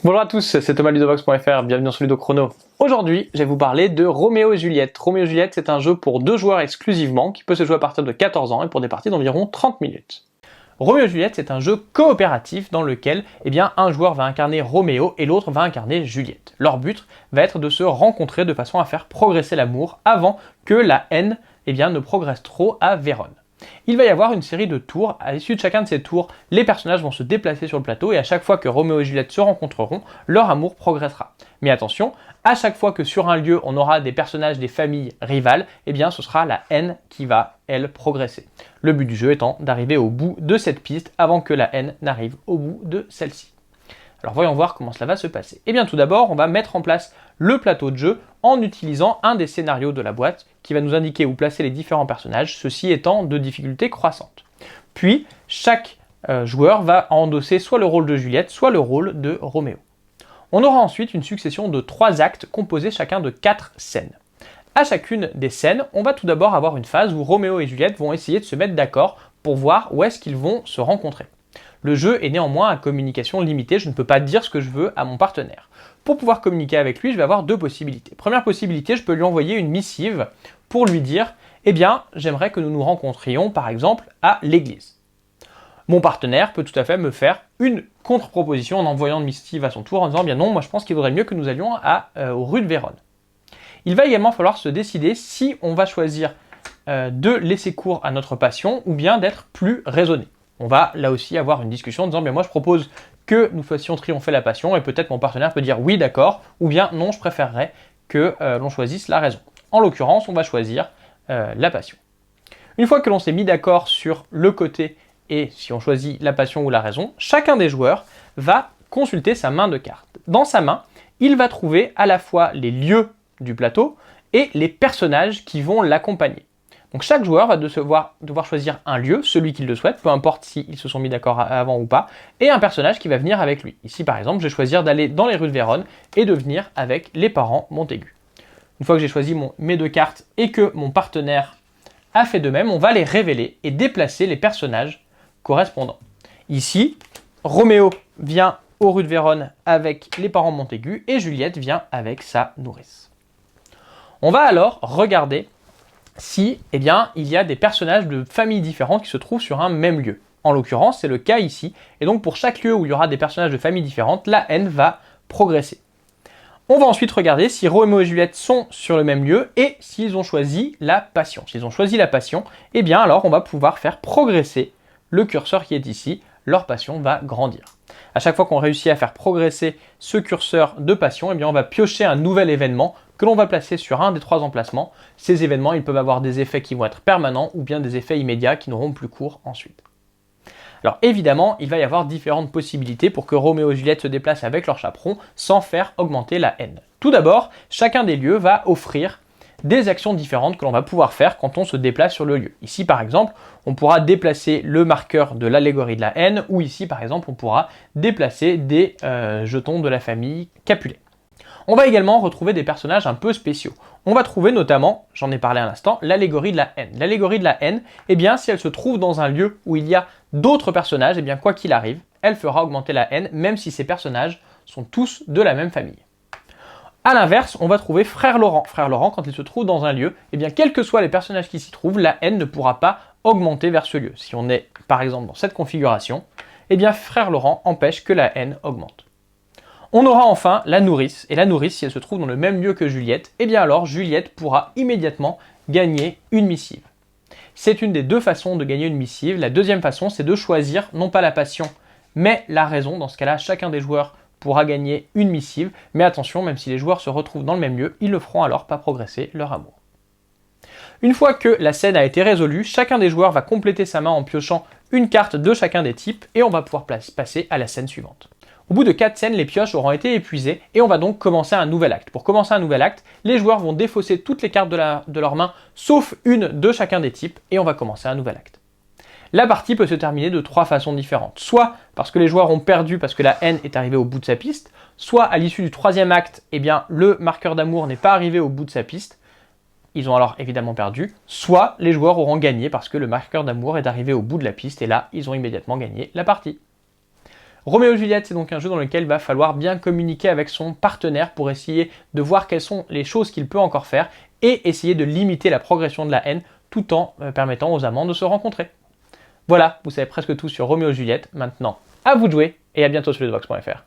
Bonjour à tous, c'est Thomas Ludovox.fr, bienvenue sur Ludo Chrono. Aujourd'hui, je vais vous parler de Roméo et Juliette. Roméo et Juliette, c'est un jeu pour 2 joueurs exclusivement, qui peut se jouer à partir de 14 ans et pour des parties d'environ 30 minutes. Roméo et Juliette, c'est un jeu coopératif dans lequel un joueur va incarner Roméo et l'autre va incarner Juliette. Leur but va être de se rencontrer de façon à faire progresser l'amour avant que la haine ne progresse trop à Vérone. Il va y avoir une série de tours. À l'issue de chacun de ces tours, les personnages vont se déplacer sur le plateau et à chaque fois que Roméo et Juliette se rencontreront, leur amour progressera. Mais attention, à chaque fois que sur un lieu on aura des personnages des familles rivales, ce sera la haine qui va, elle, progresser. Le but du jeu étant d'arriver au bout de cette piste avant que la haine n'arrive au bout de celle-ci. Alors voyons voir comment cela va se passer. Tout d'abord, on va mettre en place le plateau de jeu en utilisant un des scénarios de la boîte qui va nous indiquer où placer les différents personnages, ceci étant de difficulté croissante. Puis, chaque joueur va endosser soit le rôle de Juliette, soit le rôle de Roméo. On aura ensuite une succession de 3 actes composés chacun de 4 scènes. À chacune des scènes, on va tout d'abord avoir une phase où Roméo et Juliette vont essayer de se mettre d'accord pour voir où est-ce qu'ils vont se rencontrer. Le jeu est néanmoins à communication limitée, je ne peux pas dire ce que je veux à mon partenaire. Pour pouvoir communiquer avec lui, je vais avoir 2 possibilités. Première possibilité, je peux lui envoyer une missive pour lui dire « j'aimerais que nous nous rencontrions par exemple à l'église ». Mon partenaire peut tout à fait me faire une contre-proposition en envoyant une missive à son tour en disant « non, moi je pense qu'il vaudrait mieux que nous allions aux rues de Vérone ». Il va également falloir se décider si on va choisir de laisser cours à notre passion ou bien d'être plus raisonné. On va là aussi avoir une discussion en disant moi je propose que nous fassions triompher la passion et peut-être mon partenaire peut dire oui d'accord ou bien non je préférerais que l'on choisisse la raison. En l'occurrence on va choisir la passion. Une fois que l'on s'est mis d'accord sur le côté et si on choisit la passion ou la raison, chacun des joueurs va consulter sa main de cartes. Dans sa main, il va trouver à la fois les lieux du plateau et les personnages qui vont l'accompagner. Donc chaque joueur va devoir choisir un lieu, celui qu'il le souhaite, peu importe s'ils se sont mis d'accord avant ou pas, et un personnage qui va venir avec lui. Ici par exemple, je vais choisir d'aller dans les rues de Vérone et de venir avec les parents Montaigu. Une fois que j'ai choisi mes 2 cartes et que mon partenaire a fait de même, on va les révéler et déplacer les personnages correspondants. Ici, Roméo vient aux rues de Vérone avec les parents Montaigu et Juliette vient avec sa nourrice. On va alors regarder si il y a des personnages de familles différentes qui se trouvent sur un même lieu. En l'occurrence, c'est le cas ici, et donc pour chaque lieu où il y aura des personnages de familles différentes, la haine va progresser. On va ensuite regarder si Roméo et Juliette sont sur le même lieu et s'ils ont choisi la passion. S'ils ont choisi la passion, alors on va pouvoir faire progresser le curseur qui est ici, leur passion va grandir. À chaque fois qu'on réussit à faire progresser ce curseur de passion, on va piocher un nouvel événement que l'on va placer sur un des 3 emplacements. Ces événements, ils peuvent avoir des effets qui vont être permanents ou bien des effets immédiats qui n'auront plus cours ensuite. Alors évidemment, il va y avoir différentes possibilités pour que Roméo et Juliette se déplacent avec leur chaperon sans faire augmenter la haine. Tout d'abord, chacun des lieux va offrir des actions différentes que l'on va pouvoir faire quand on se déplace sur le lieu. Ici par exemple, on pourra déplacer le marqueur de l'allégorie de la haine ou ici par exemple, on pourra déplacer des jetons de la famille Capulet. On va également retrouver des personnages un peu spéciaux. On va trouver notamment, j'en ai parlé à l'instant, l'allégorie de la haine. L'allégorie de la haine, si elle se trouve dans un lieu où il y a d'autres personnages, quoi qu'il arrive, elle fera augmenter la haine, même si ces personnages sont tous de la même famille. A l'inverse, on va trouver Frère Laurent. Frère Laurent, quand il se trouve dans un lieu, quels que soient les personnages qui s'y trouvent, la haine ne pourra pas augmenter vers ce lieu. Si on est, par exemple, dans cette configuration, Frère Laurent empêche que la haine augmente. On aura enfin la nourrice, et la nourrice, si elle se trouve dans le même lieu que Juliette, alors Juliette pourra immédiatement gagner une missive. C'est une des 2 façons de gagner une missive. La deuxième façon, c'est de choisir non pas la passion, mais la raison. Dans ce cas-là, chacun des joueurs pourra gagner une missive, mais attention, même si les joueurs se retrouvent dans le même lieu, ils ne feront alors pas progresser leur amour. Une fois que la scène a été résolue, chacun des joueurs va compléter sa main en piochant une carte de chacun des types, et on va pouvoir passer à la scène suivante. Au bout de 4 scènes, les pioches auront été épuisées et on va donc commencer un nouvel acte. Pour commencer un nouvel acte, les joueurs vont défausser toutes les cartes de leur main, sauf une de chacun des types, et on va commencer un nouvel acte. La partie peut se terminer de 3 façons différentes. Soit parce que les joueurs ont perdu parce que la haine est arrivée au bout de sa piste, soit à l'issue du 3e acte, le marqueur d'amour n'est pas arrivé au bout de sa piste, ils ont alors évidemment perdu, soit les joueurs auront gagné parce que le marqueur d'amour est arrivé au bout de la piste et là, ils ont immédiatement gagné la partie. Roméo et Juliette, c'est donc un jeu dans lequel il va falloir bien communiquer avec son partenaire pour essayer de voir quelles sont les choses qu'il peut encore faire et essayer de limiter la progression de la haine tout en permettant aux amants de se rencontrer. Voilà, vous savez presque tout sur Roméo et Juliette. Maintenant, à vous de jouer et à bientôt sur ludvox.fr.